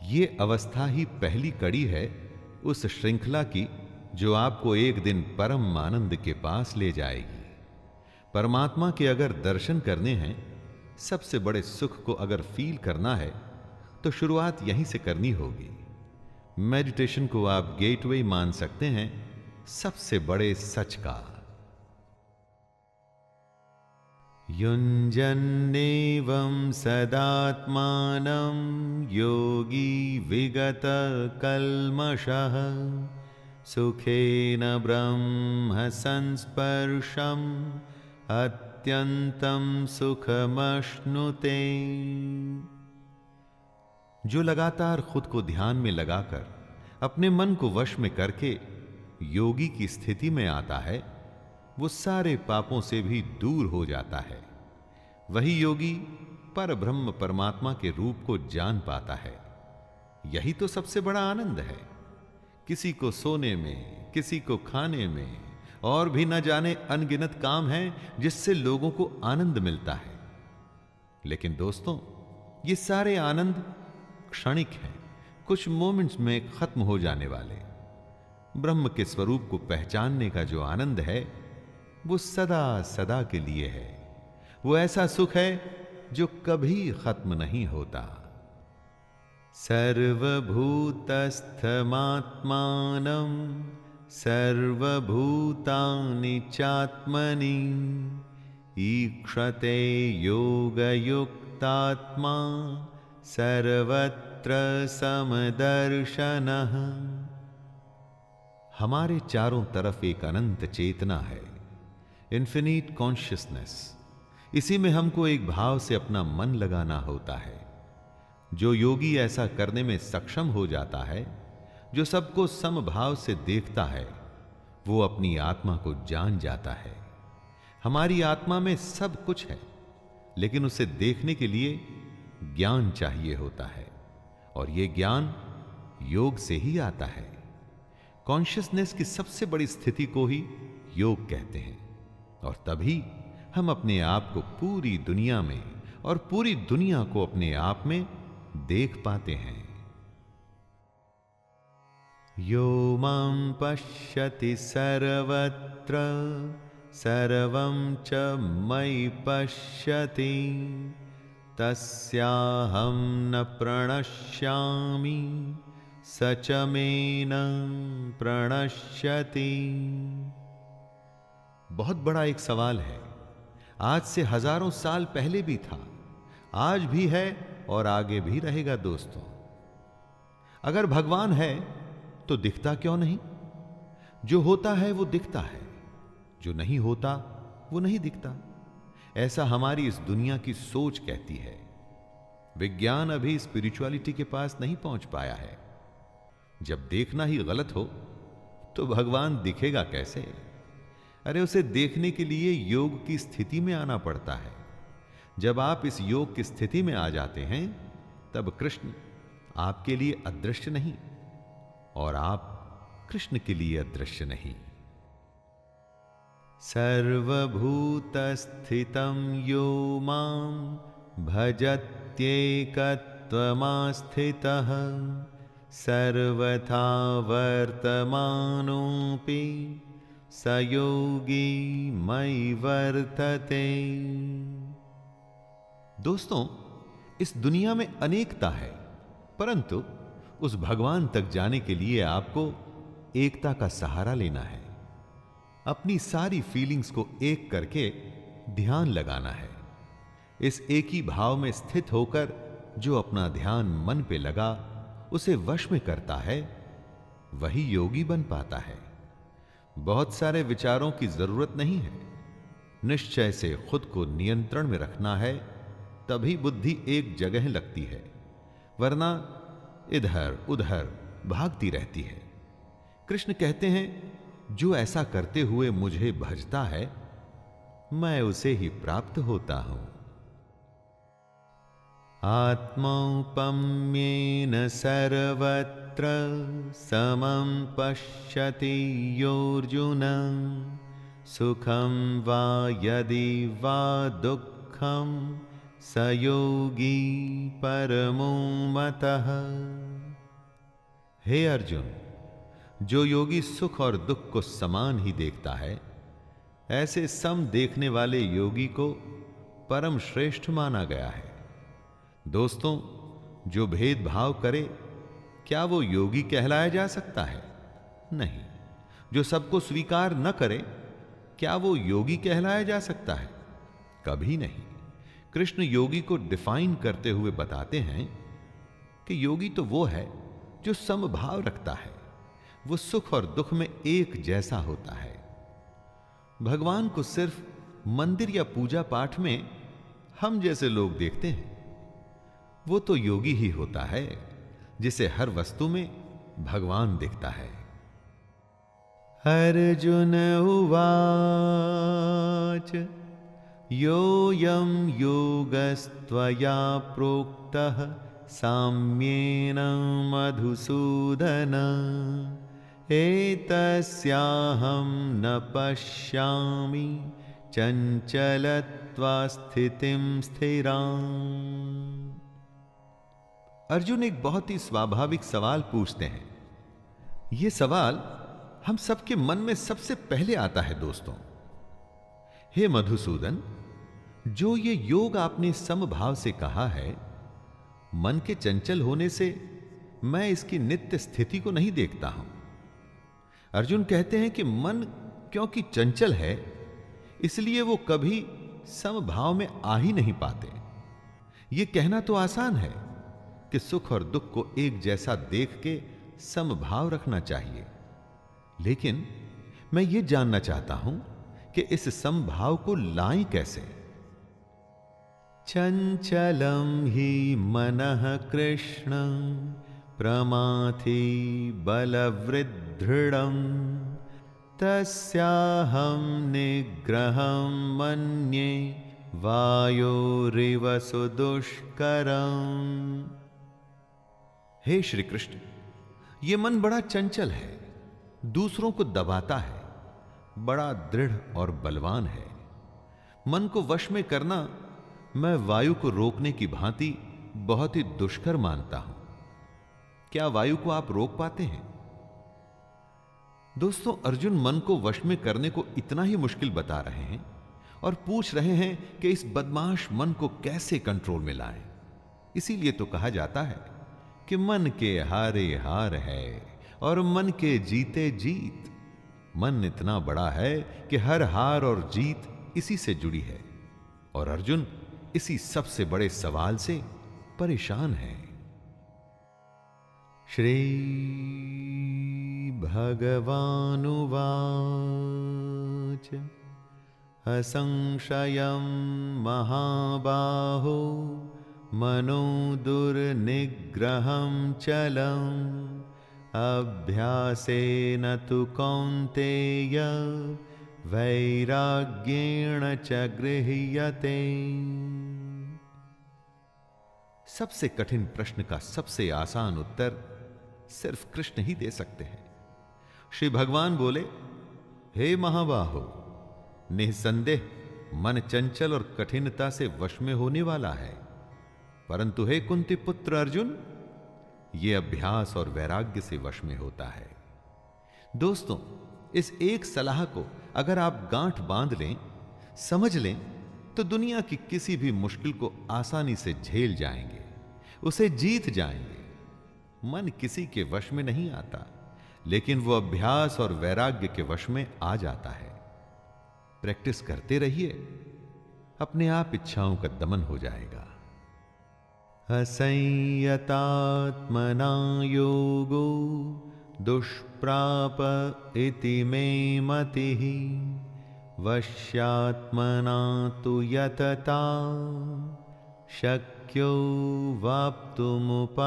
ये अवस्था ही पहली कड़ी है उस श्रृंखला की जो आपको एक दिन परम आनंद के पास ले जाएगी। परमात्मा के अगर दर्शन करने हैं, सबसे बड़े सुख को अगर फील करना है, तो शुरुआत यहीं से करनी होगी। मेडिटेशन को आप गेटवे मान सकते हैं सबसे बड़े सच का। युञ्जन्नेवं सदात्मानं योगी विगत कल्मषः सुखेन ब्रह्म संस्पर्शम् अत्यंतं सुखमश्नुते। जो लगातार खुद को ध्यान में लगाकर अपने मन को वश में करके योगी की स्थिति में आता है, वो सारे पापों से भी दूर हो जाता है। वही योगी पर ब्रह्म परमात्मा के रूप को जान पाता है। यही तो सबसे बड़ा आनंद है। किसी को सोने में, किसी को खाने में, और भी न जाने अनगिनत काम हैं जिससे लोगों को आनंद मिलता है। लेकिन दोस्तों, ये सारे आनंद क्षणिक हैं, कुछ मोमेंट्स में खत्म हो जाने वाले। ब्रह्म के स्वरूप को पहचानने का जो आनंद है, वो सदा सदा के लिए है। वो ऐसा सुख है जो कभी खत्म नहीं होता। सर्वभूतस्थमात्मानं सर्वभूतानि चात्मनि ईक्षते योगयुक्तात्मा सर्वत्र समदर्शनः। हमारे चारों तरफ एक अनंत चेतना है, इन्फिनिट कॉन्शियसनेस। इसी में हमको एक भाव से अपना मन लगाना होता है। जो योगी ऐसा करने में सक्षम हो जाता है, जो सबको समभाव से देखता है, वो अपनी आत्मा को जान जाता है। हमारी आत्मा में सब कुछ है, लेकिन उसे देखने के लिए ज्ञान चाहिए होता है, और यह ज्ञान योग से ही आता है। कॉन्शियसनेस की सबसे बड़ी स्थिति को ही योग कहते हैं, और तभी हम अपने आप को पूरी दुनिया में और पूरी दुनिया को अपने आप में देख पाते हैं। यो मां पश्यति सर्वत्र सर्वं च मयि पश्यति तस्याहं न प्रणश्यामि स च मे न प्रणश्यति। बहुत बड़ा एक सवाल है। आज से हजारों साल पहले भी था, आज भी है और आगे भी रहेगा। दोस्तों, अगर भगवान है तो दिखता क्यों नहीं? जो होता है वो दिखता है, जो नहीं होता वो नहीं दिखता। ऐसा हमारी इस दुनिया की सोच कहती है। विज्ञान अभी स्पिरिचुअलिटी के पास नहीं पहुंच पाया है। जब देखना ही गलत हो तो भगवान दिखेगा कैसे? अरे, उसे देखने के लिए योग की स्थिति में आना पड़ता है। जब आप इस योग की स्थिति में आ जाते हैं, तब कृष्ण आपके लिए अदृश्य नहीं और आप कृष्ण के लिए अदृश्य नहीं। सर्वभूतस्थितं यो मां भजत्येकत्वमास्थितः सर्वथा वर्तमानोऽपि स योगी मयि वर्तते। दोस्तों, इस दुनिया में अनेकता है, परंतु उस भगवान तक जाने के लिए आपको एकता का सहारा लेना है। अपनी सारी फीलिंग्स को एक करके ध्यान लगाना है। इस एक ही भाव में स्थित होकर जो अपना ध्यान मन पे लगा उसे वश में करता है, वही योगी बन पाता है। बहुत सारे विचारों की जरूरत नहीं है। निश्चय से खुद को नियंत्रण में रखना है, तभी बुद्धि एक जगह लगती है, वरना इधर उधर भागती रहती है। कृष्ण कहते हैं, जो ऐसा करते हुए मुझे भजता है, मैं उसे ही प्राप्त होता हूं। आत्मौपम्येन सर्वत्र समं पश्यति योऽर्जुन, सुखं वा यदि वा दुःखं स योगी परमो मतः। हे अर्जुन, जो योगी सुख और दुख को समान ही देखता है, ऐसे सम देखने वाले योगी को परम श्रेष्ठ माना गया है। दोस्तों, जो भेदभाव करे, क्या वो योगी कहलाया जा सकता है? नहीं। जो सबको स्वीकार न करे, क्या वो योगी कहलाया जा सकता है? कभी नहीं। कृष्ण योगी को डिफाइन करते हुए बताते हैं कि योगी तो वो है जो समभाव रखता है, वो सुख और दुख में एक जैसा होता है। भगवान को सिर्फ मंदिर या पूजा पाठ में हम जैसे लोग देखते हैं। वो तो योगी ही होता है जिसे हर वस्तु में भगवान दिखता है। अर्जुन उवाच योऽयं योगस्त्वया प्रोक्तः साम्येन मधुसूदन, एतस्याहं न पश्यामि चञ्चलत्वा स्थितिं स्थिराम्। अर्जुन एक बहुत ही स्वाभाविक सवाल पूछते हैं। यह सवाल हम सबके मन में सबसे पहले आता है। दोस्तों, हे मधुसूदन, जो ये योग आपने समभाव से कहा है, मन के चंचल होने से मैं इसकी नित्य स्थिति को नहीं देखता हूं। अर्जुन कहते हैं कि मन क्योंकि चंचल है, इसलिए वो कभी समभाव में आ ही नहीं पाते। ये कहना तो आसान है कि सुख और दुख को एक जैसा देख के समभाव रखना चाहिए, लेकिन मैं ये जानना चाहता हूं कि इस समभाव को लाएं कैसे। चंचलम ही मनः कृष्ण प्रमाथि बलवृद्धृढम्, तस्याहं निग्रहं मन्ये वायोरिव सुदुष्करम्। हे श्री कृष्ण, ये मन बड़ा चंचल है, दूसरों को दबाता है, बड़ा दृढ़ और बलवान है। मन को वश में करना मैं वायु को रोकने की भांति बहुत ही दुष्कर मानता हूं। क्या वायु को आप रोक पाते हैं? दोस्तों, अर्जुन मन को वश में करने को इतना ही मुश्किल बता रहे हैं और पूछ रहे हैं कि इस बदमाश मन को कैसे कंट्रोल में लाएं। इसीलिए तो कहा जाता है कि मन के हारे हार है और मन के जीते जीत। मन इतना बड़ा है कि हर हार और जीत इसी से जुड़ी है, और अर्जुन इसी सबसे बड़े सवाल से परेशान है। श्री भगवानुवाच असंशयं महाबाहो मनो दुर्निग्रहं चलम्, अभ्यासेन तु कौन्तेय वैराग्येण च गृह्यते। सबसे कठिन प्रश्न का सबसे आसान उत्तर सिर्फ कृष्ण ही दे सकते हैं। श्री भगवान बोले, हे महाबाहो, निसंदेह मन चंचल और कठिनता से वश में होने वाला है, परंतु हे कुंती पुत्र अर्जुन, यह अभ्यास और वैराग्य से वश में होता है। दोस्तों, इस एक सलाह को अगर आप गांठ बांध लें, समझ लें, तो दुनिया की किसी भी मुश्किल को आसानी से झेल जाएंगे, उसे जीत जाएंगे। मन किसी के वश में नहीं आता, लेकिन वो अभ्यास और वैराग्य के वश में आ जाता है। प्रैक्टिस करते रहिए, अपने आप इच्छाओं का दमन हो जाएगा। असंयतात्मना योगो दुष्प्राप इति मे मतिः वश्यात्मना तु यतता शक्यो वाप्तुमुपायतः।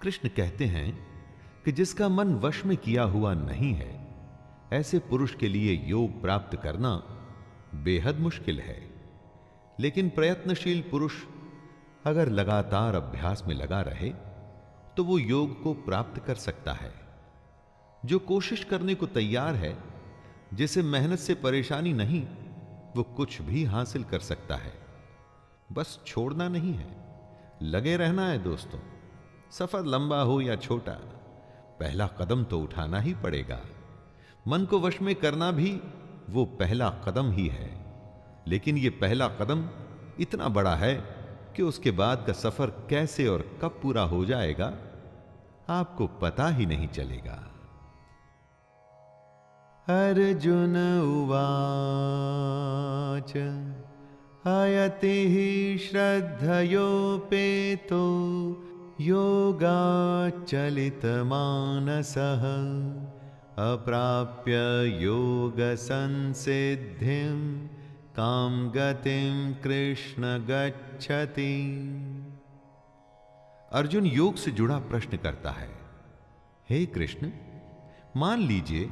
कृष्ण कहते हैं कि जिसका मन वश में किया हुआ नहीं है, ऐसे पुरुष के लिए योग प्राप्त करना बेहद मुश्किल है। लेकिन प्रयत्नशील पुरुष अगर लगातार अभ्यास में लगा रहे तो वो योग को प्राप्त कर सकता है। जो कोशिश करने को तैयार है, जिसे मेहनत से परेशानी नहीं, वो कुछ भी हासिल कर सकता है। बस छोड़ना नहीं है, लगे रहना है दोस्तों। सफर लंबा हो या छोटा, पहला कदम तो उठाना ही पड़ेगा। मन को वश में करना भी वो पहला कदम ही है। लेकिन ये पहला कदम इतना बड़ा है कि उसके बाद का सफर कैसे और कब पूरा हो जाएगा, आपको पता ही नहीं चलेगा। अर्जुन उवाच अयति श्रद्धयोपेतो योगाचलितमानसः अप्राप्य योगसंसिद्धिं कां गतिं कृष्ण गच्छति। अर्जुन योग से जुड़ा प्रश्न करता है, हे कृष्ण, मान लीजिए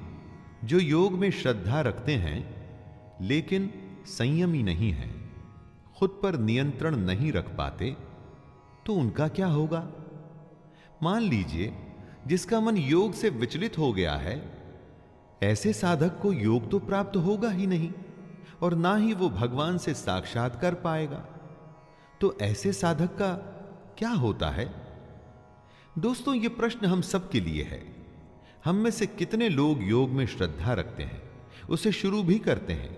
जो योग में श्रद्धा रखते हैं लेकिन संयमी नहीं हैं, खुद पर नियंत्रण नहीं रख पाते, तो उनका क्या होगा? मान लीजिए जिसका मन योग से विचलित हो गया है, ऐसे साधक को योग तो प्राप्त होगा ही नहीं और ना ही वो भगवान से साक्षात्कार पाएगा। तो ऐसे साधक का क्या होता है? दोस्तों, ये प्रश्न हम सब के लिए है। हम में से कितने लोग योग में श्रद्धा रखते हैं, उसे शुरू भी करते हैं,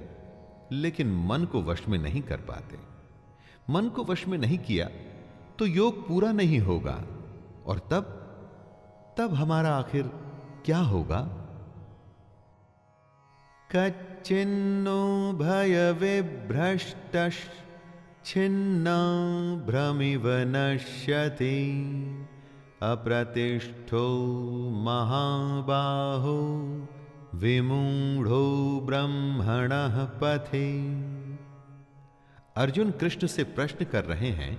लेकिन मन को वश में नहीं कर पाते। मन को वश में नहीं किया तो योग पूरा नहीं होगा, और तब हमारा आखिर क्या होगा? कच्चिन्नो भय विभ्रष्टश् छिन्ना भ्रमिव नश्यति अप्रतिष्ठो महाबाहो विमूढ़ो ब्रह्मणः पथे। अर्जुन कृष्ण से प्रश्न कर रहे हैं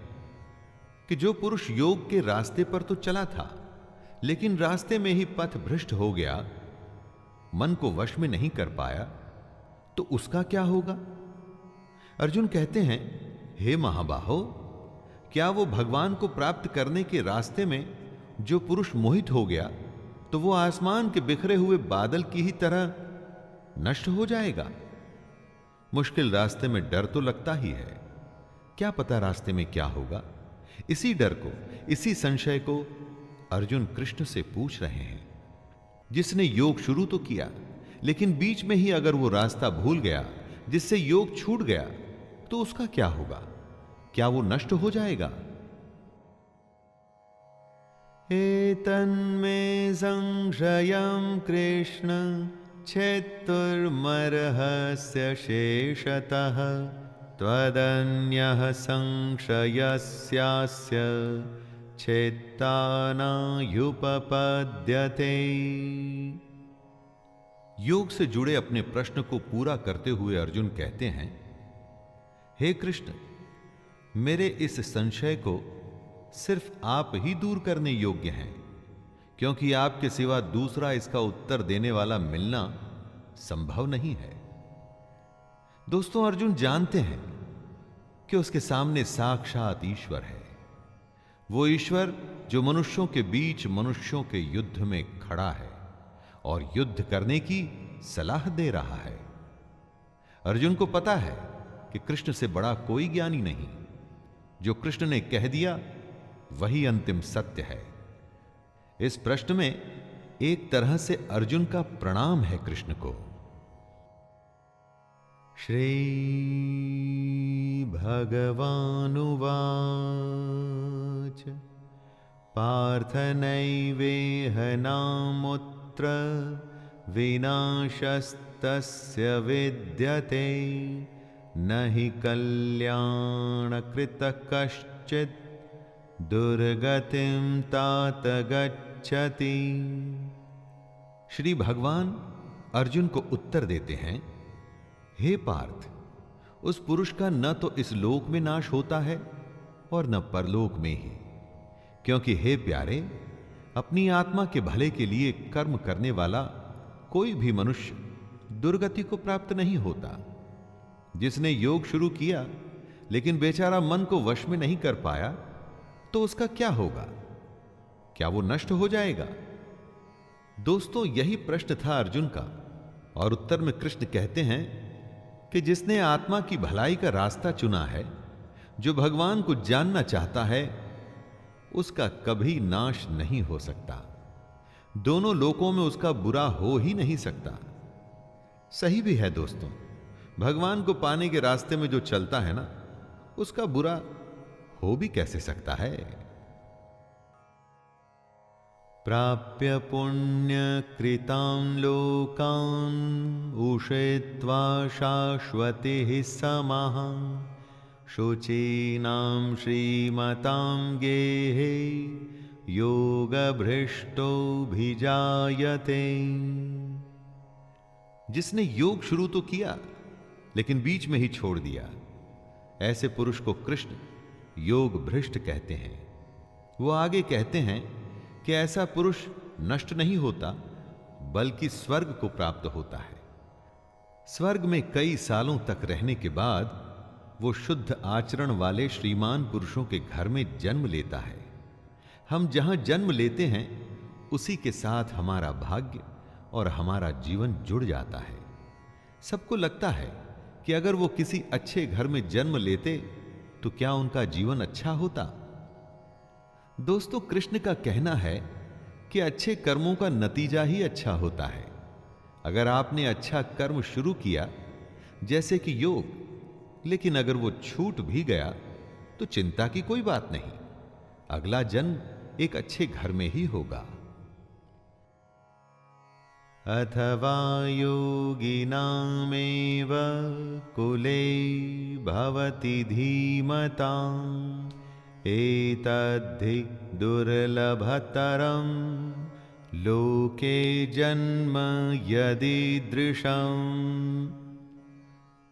कि जो पुरुष योग के रास्ते पर तो चला था, लेकिन रास्ते में ही पथ भ्रष्ट हो गया, मन को वश में नहीं कर पाया, तो उसका क्या होगा? अर्जुन कहते हैं, हे महाबाहो, क्या वो भगवान को प्राप्त करने के रास्ते में जो पुरुष मोहित हो गया, तो वो आसमान के बिखरे हुए बादल की ही तरह नष्ट हो जाएगा? मुश्किल रास्ते में डर तो लगता ही है, क्या पता रास्ते में क्या होगा। इसी डर को, इसी संशय को अर्जुन कृष्ण से पूछ रहे हैं। जिसने योग शुरू तो किया, लेकिन बीच में ही अगर वो रास्ता भूल गया, जिससे योग छूट गया, तो उसका क्या होगा? क्या वो नष्ट हो जाएगा? एतन्मे संशयं कृष्ण छेत्तुर्मर्हस्य शेषतः त्वदन्यः संशयस्यास्य छेत्तानायुपपद्यते। योग से जुड़े अपने प्रश्न को पूरा करते हुए अर्जुन कहते हैं, हे कृष्ण, मेरे इस संशय को सिर्फ आप ही दूर करने योग्य हैं, क्योंकि आपके सिवा दूसरा इसका उत्तर देने वाला मिलना संभव नहीं है। दोस्तों, अर्जुन जानते हैं कि उसके सामने साक्षात ईश्वर है। वो ईश्वर जो मनुष्यों के बीच मनुष्यों के युद्ध में खड़ा है और युद्ध करने की सलाह दे रहा है। अर्जुन को पता है कि कृष्ण से बड़ा कोई ज्ञानी नहीं। जो कृष्ण ने कह दिया वही अंतिम सत्य है। इस प्रश्न में एक तरह से अर्जुन का प्रणाम है कृष्ण को। श्री भगवानुवाच पार्थनैवेह नामुत्र विनाशस्तस्य विद्यते न हि कल्याणकृतः कश्चित् दुर्गतिं तात गच्छति। श्री भगवान अर्जुन को उत्तर देते हैं, हे पार्थ, उस पुरुष का न तो इस लोक में नाश होता है और न परलोक में ही, क्योंकि हे प्यारे, अपनी आत्मा के भले के लिए कर्म करने वाला कोई भी मनुष्य दुर्गति को प्राप्त नहीं होता। जिसने योग शुरू किया लेकिन बेचारा मन को वश में नहीं कर पाया, तो उसका क्या होगा? क्या वो नष्ट हो जाएगा? दोस्तों, यही प्रश्न था अर्जुन का, और उत्तर में कृष्ण कहते हैं कि जिसने आत्मा की भलाई का रास्ता चुना है, जो भगवान को जानना चाहता है, उसका कभी नाश नहीं हो सकता। दोनों लोकों में उसका बुरा हो ही नहीं सकता। सही भी है दोस्तों, भगवान को पाने के रास्ते में जो चलता है ना, उसका बुरा हो भी कैसे सकता है। प्राप्य पुण्य कृतां लोकान् उषित्वा शाश्वतिः समाः शुचीनां श्रीमतां गेहे योगभ्रष्टोऽभिजायते। जिसने योग शुरू तो किया लेकिन बीच में ही छोड़ दिया, ऐसे पुरुष को कृष्ण योग भ्रष्ट कहते हैं। वो आगे कहते हैं कि ऐसा पुरुष नष्ट नहीं होता, बल्कि स्वर्ग को प्राप्त होता है। स्वर्ग में कई सालों तक रहने के बाद वो शुद्ध आचरण वाले श्रीमान पुरुषों के घर में जन्म लेता है। हम जहां जन्म लेते हैं, उसी के साथ हमारा भाग्य और हमारा जीवन जुड़ जाता है। सबको लगता है कि अगर वो किसी अच्छे घर में जन्म लेते तो क्या उनका जीवन अच्छा होता? दोस्तों, कृष्ण का कहना है कि अच्छे कर्मों का नतीजा ही अच्छा होता है। अगर आपने अच्छा कर्म शुरू किया, जैसे कि योग, लेकिन अगर वो छूट भी गया तो चिंता की कोई बात नहीं, अगला जन्म एक अच्छे घर में ही होगा। अथवा योगिनामेव कुले भवति धीमताम् एतद्धि दुर्लभतरं लोके जन्म यदीदृशम्।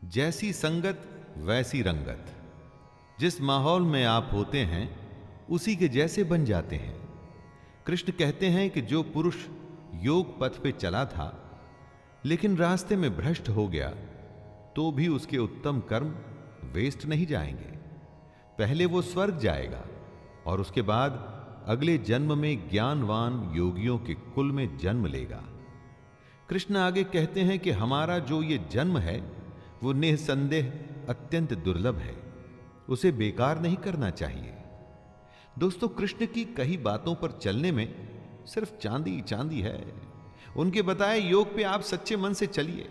जैसी संगत वैसी रंगत। जिस माहौल में आप होते हैं, उसी के जैसे बन जाते हैं। कृष्ण कहते हैं कि जो पुरुष योग पथ पे चला था लेकिन रास्ते में भ्रष्ट हो गया, तो भी उसके उत्तम कर्म वेस्ट नहीं जाएंगे। पहले वो स्वर्ग जाएगा और उसके बाद अगले जन्म में ज्ञानवान योगियों के कुल में जन्म लेगा। कृष्ण आगे कहते हैं कि हमारा जो ये जन्म है, वो निसंदेह अत्यंत दुर्लभ है, उसे बेकार नहीं करना चाहिए। दोस्तों, कृष्ण की कई बातों पर चलने में सिर्फ चांदी चांदी है। उनके बताए योग पे आप सच्चे मन से चलिए,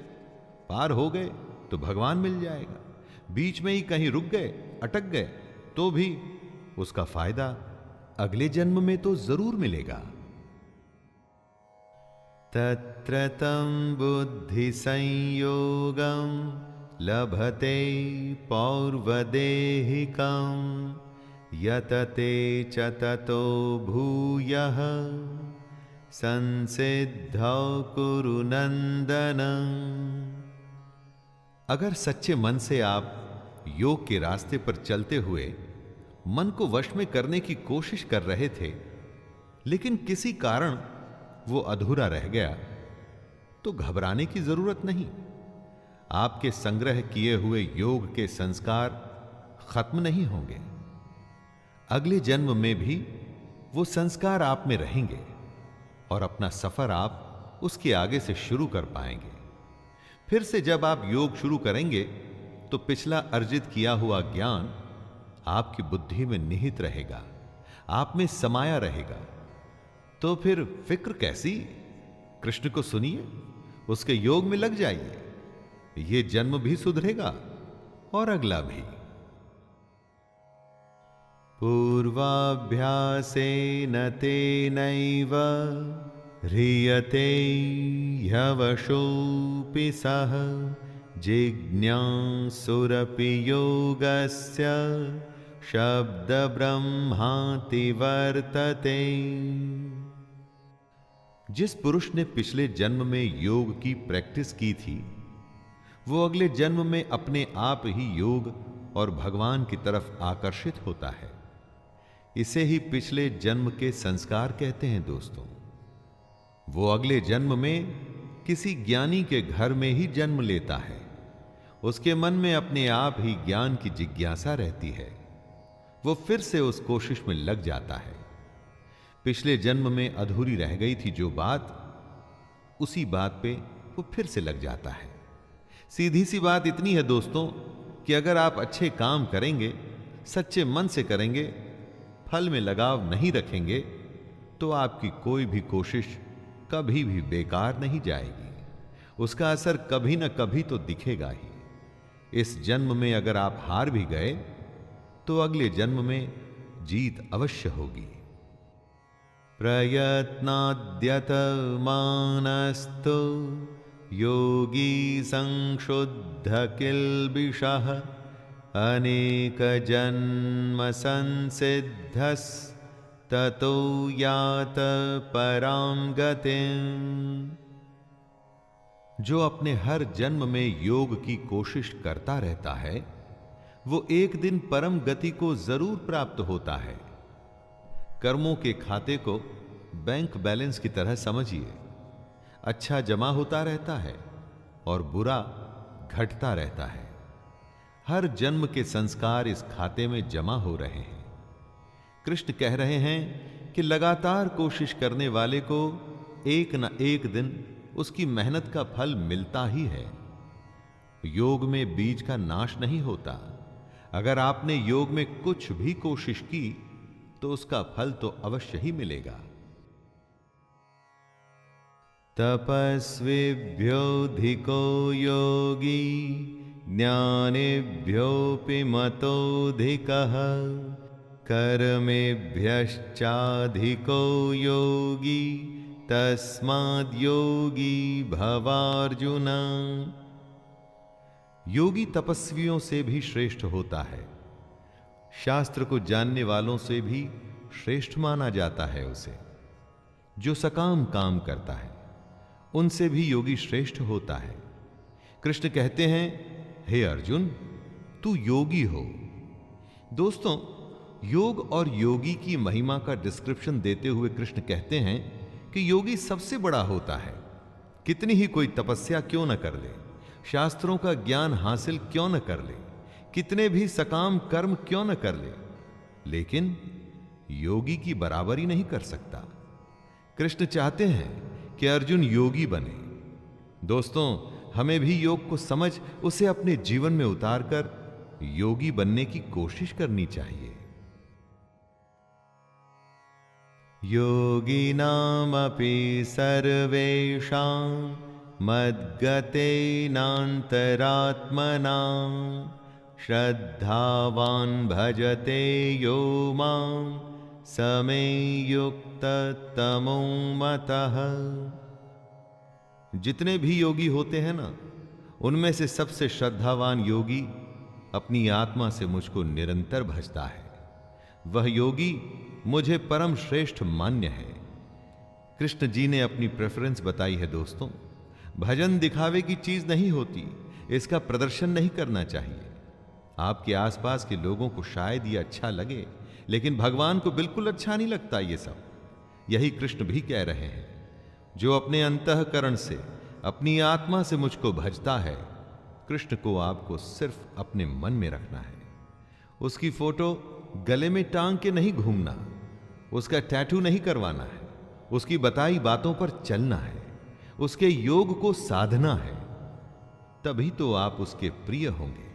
पार हो गए तो भगवान मिल जाएगा। बीच में ही कहीं रुक गए, अटक गए, तो भी उसका फायदा अगले जन्म में तो जरूर मिलेगा। तत्र तं बुद्धि संयोगं लभते पौर्वदेहिकं यतते च ततो भूयः संसिद्धौ कुरु नंदन। अगर सच्चे मन से आप योग के रास्ते पर चलते हुए मन को वश में करने की कोशिश कर रहे थे, लेकिन किसी कारण वो अधूरा रह गया, तो घबराने की जरूरत नहीं। आपके संग्रह किए हुए योग के संस्कार खत्म नहीं होंगे। अगले जन्म में भी वो संस्कार आप में रहेंगे और अपना सफर आप उसके आगे से शुरू कर पाएंगे। फिर से जब आप योग शुरू करेंगे तो पिछला अर्जित किया हुआ ज्ञान आपकी बुद्धि में निहित रहेगा, आप में समाया रहेगा। तो फिर फिक्र कैसी? कृष्ण को सुनिए, उसके योग में लग जाइए। ये जन्म भी सुधरेगा और अगला भी। पूर्वाभ्यासेन तेनैव ह्रियते ह्यवशोऽपि सः जिज्ञासुरपि योगस्य शब्दब्रह्माति वर्तते। जिस पुरुष ने पिछले जन्म में योग की प्रैक्टिस की थी, वो अगले जन्म में अपने आप ही योग और भगवान की तरफ आकर्षित होता है। इसे ही पिछले जन्म के संस्कार कहते हैं दोस्तों। वो अगले जन्म में किसी ज्ञानी के घर में ही जन्म लेता है। उसके मन में अपने आप ही ज्ञान की जिज्ञासा रहती है। वो फिर से उस कोशिश में लग जाता है। पिछले जन्म में अधूरी रह गई थी जो बात, उसी बात पे वो फिर से लग जाता है। सीधी सी बात इतनी है दोस्तों कि अगर आप अच्छे काम करेंगे, सच्चे मन से करेंगे, फल में लगाव नहीं रखेंगे, तो आपकी कोई भी कोशिश कभी भी बेकार नहीं जाएगी। उसका असर कभी न कभी तो दिखेगा ही। इस जन्म में अगर आप हार भी गए तो अगले जन्म में जीत अवश्य होगी। प्रयत्नाद्यतमानस्तु योगी संशुद्ध किल्बिषः अनेक जन्म संसिद्धस् ततो यात परां गतिम्। जो अपने हर जन्म में योग की कोशिश करता रहता है, वो एक दिन परम गति को जरूर प्राप्त होता है। कर्मों के खाते को बैंक बैलेंस की तरह समझिए। अच्छा जमा होता रहता है और बुरा घटता रहता है। हर जन्म के संस्कार इस खाते में जमा हो रहे हैं। कृष्ण कह रहे हैं कि लगातार कोशिश करने वाले को एक न एक दिन उसकी मेहनत का फल मिलता ही है। योग में बीज का नाश नहीं होता। अगर आपने योग में कुछ भी कोशिश की तो उसका फल तो अवश्य ही मिलेगा। तपस्विभ्योऽधिको योगी ज्ञानिभ्योऽपि मतोऽधिकः कर्मेभ्यश्चाधिको योगी तस्माद्योगी भवार्जुन। योगी तपस्वियों से भी श्रेष्ठ होता है। शास्त्र को जानने वालों से भी श्रेष्ठ माना जाता है उसे। जो सकाम काम करता है उनसे भी योगी श्रेष्ठ होता है। कृष्ण कहते हैं, हे अर्जुन, तू योगी हो। दोस्तों, योग और योगी की महिमा का डिस्क्रिप्शन देते हुए कृष्ण कहते हैं कि योगी सबसे बड़ा होता है। कितनी ही कोई तपस्या क्यों न कर ले, शास्त्रों का ज्ञान हासिल क्यों न कर ले, कितने भी सकाम कर्म क्यों न कर ले, लेकिन योगी की बराबरी नहीं कर सकता। कृष्ण चाहते हैं कि अर्जुन योगी बने। दोस्तों, हमें भी योग को समझ उसे अपने जीवन में उतारकर योगी बनने की कोशिश करनी चाहिए। योगिनामपि सर्वेषां मद्गतेनान्तरात्मना श्रद्धावान् भजते यो मां समे युक्ततमो मतः। जितने भी योगी होते हैं ना, उनमें से सबसे श्रद्धावान योगी अपनी आत्मा से मुझको निरंतर भजता है। वह योगी मुझे परम श्रेष्ठ मान्य है। कृष्ण जी ने अपनी प्रेफरेंस बताई है दोस्तों। भजन दिखावे की चीज नहीं होती, इसका प्रदर्शन नहीं करना चाहिए। आपके आसपास के लोगों को शायद ये अच्छा लगे, लेकिन भगवान को बिल्कुल अच्छा नहीं लगता ये सब। यही कृष्ण भी कह रहे हैं। जो अपने अंतःकरण से, अपनी आत्मा से मुझको भजता है, कृष्ण को आपको सिर्फ अपने मन में रखना है। उसकी फोटो गले में टांग के नहीं घूमना, उसका टैटू नहीं करवाना है, उसकी बताई बातों पर चलना है, उसके योग को साधना है। तभी तो आप उसके प्रिय होंगे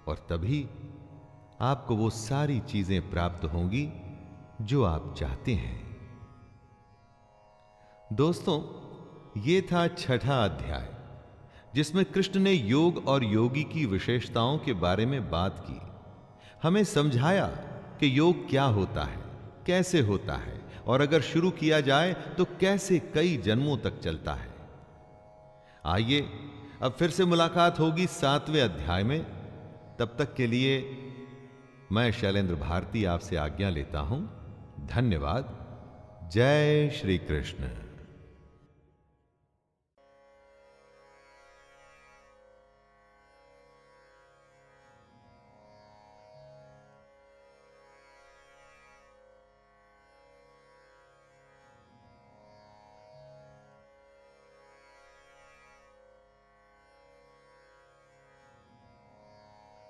और तभी आपको वो सारी चीजें प्राप्त होंगी जो आप चाहते हैं। दोस्तों, ये था 6ठा अध्याय। जिसमें कृष्ण ने योग और योगी की विशेषताओं के बारे में बात की, हमें समझाया कि योग क्या होता है, कैसे होता है और अगर शुरू किया जाए तो कैसे कई जन्मों तक चलता है। आइए अब फिर से मुलाकात होगी 7वें अध्याय में। तब तक के लिए मैं शैलेंद्र भारती आपसे आज्ञा लेता हूं। धन्यवाद। जय श्री कृष्ण।